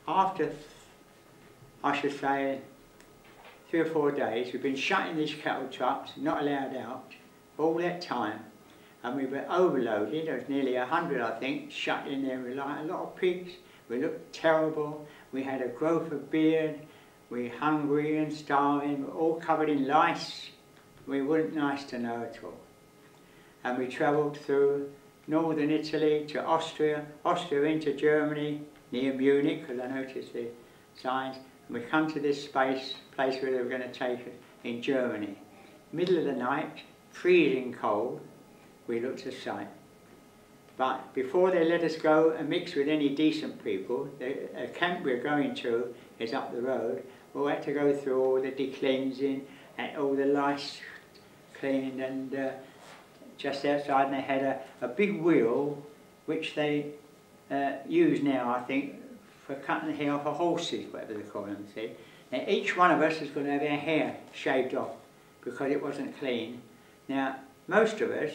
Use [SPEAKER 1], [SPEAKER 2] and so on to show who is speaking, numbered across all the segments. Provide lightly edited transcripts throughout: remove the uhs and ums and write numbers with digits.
[SPEAKER 1] after, I should say, 3 or 4 days, we've been shut in these cattle trucks, not allowed out, all that time. And we were overloaded. There was nearly 100, I think, shut in there with like a lot of pigs. We looked terrible. We had a growth of beard. We were hungry and starving. We were all covered in lice. We weren't nice to know at all. And we travelled through northern Italy to Austria, Austria into Germany, near Munich, because I noticed the signs. And we come to this place where they were going to take us in Germany. Middle of the night, freezing cold. We looked a sight. But before they let us go and mix with any decent people, the camp we're going to is up the road. We had to go through all the decleansing and all the lice cleaned, and just outside they had a big wheel which they use now, I think, for cutting the hair off of horses, whatever they call them, see. Now each one of us is going to have our hair shaved off because it wasn't clean. Now most of us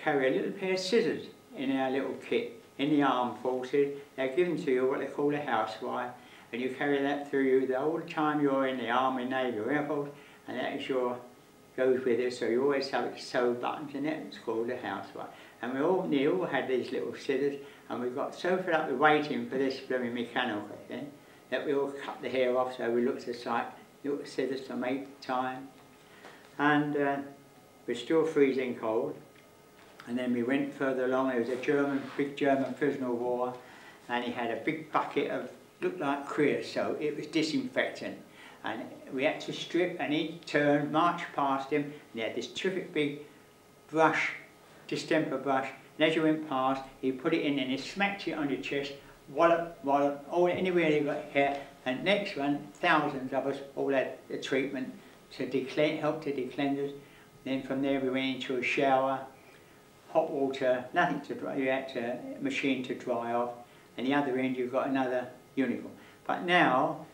[SPEAKER 1] carry a little pair of scissors in our little kit. In the armed forces, they're given to you what they call a housewife, and you carry that through you the whole time you're in the Army, Navy or Air Force, and that is goes with it, so you always have it sew buttons, and that's called a housewife. And we all had these little scissors, and we got so fed up with waiting for this blooming mechanical thing that we all cut the hair off, so we looked aside, little scissors to make time. And we're still freezing cold. And then we went further along. There was a big German prisoner of war, and he had a big bucket of, looked like creosote. It was disinfectant. And we had to strip, and he turned, marched past him, and he had this terrific big brush, distemper brush, and as you went past, he put it in and he smacked it on your chest, wallop, wallop, all anywhere you got hair, and next one, thousands of us all had the treatment to help to decleanse us. Then from there we went into a shower, hot water, nothing to dry, you had a machine to dry off, and the other end you've got another uniform. But now,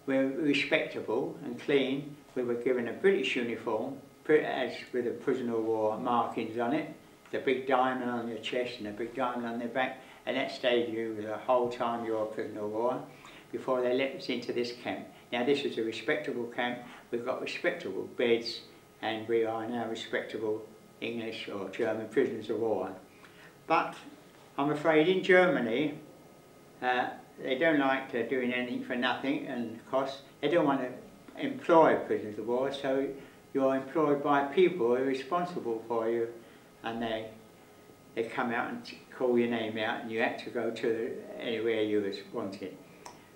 [SPEAKER 1] we're respectable and clean. We were given a British uniform, as with a prisoner of war markings on it, the big diamond on your chest and a big diamond on their back, and that stayed you the whole time you were a prisoner of war, before they let us into this camp. Now this is a respectable camp, we've got respectable beds, and we are now respectable English or German prisoners of war. But I'm afraid in Germany, they don't like doing anything for nothing and costs. They don't want to employ prisoners of war, so you're employed by people who are responsible for you, and they come out and call your name out, and you had to go to anywhere you was wanted.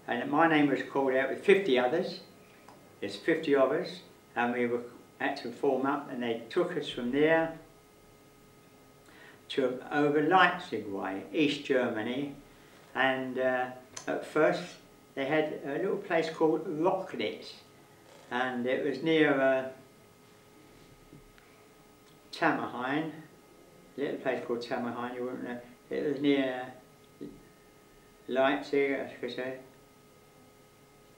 [SPEAKER 1] And my name was called out with 50 others. There's 50 of us, and we had to form up, and they took us from there to over Leipzig way, East Germany, and at first they had a little place called Rocklitz, and it was near Tammerheim, a little place called Tammerheim, you wouldn't know. It was near Leipzig, I should say,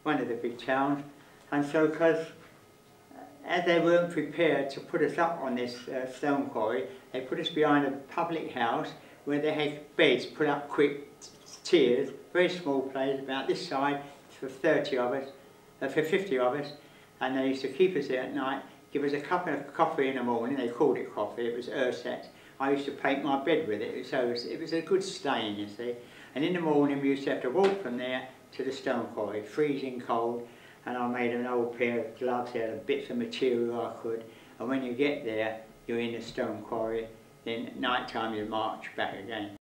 [SPEAKER 1] one of the big towns. And so, because as they weren't prepared to put us up on this stone quarry, they put us behind a public house where they had beds put up quick, tiers, very small place, about this side, for 30 of us, for 50 of us, and they used to keep us there at night, give us a cup of coffee in the morning. They called it coffee, it was ersatz. I used to paint my bed with it, so it was a good stain, you see. And in the morning we used to have to walk from there to the stone quarry, freezing cold, and I made an old pair of gloves out of bits of material I could, and when you get there, you're in the stone quarry, then at night time you march back again.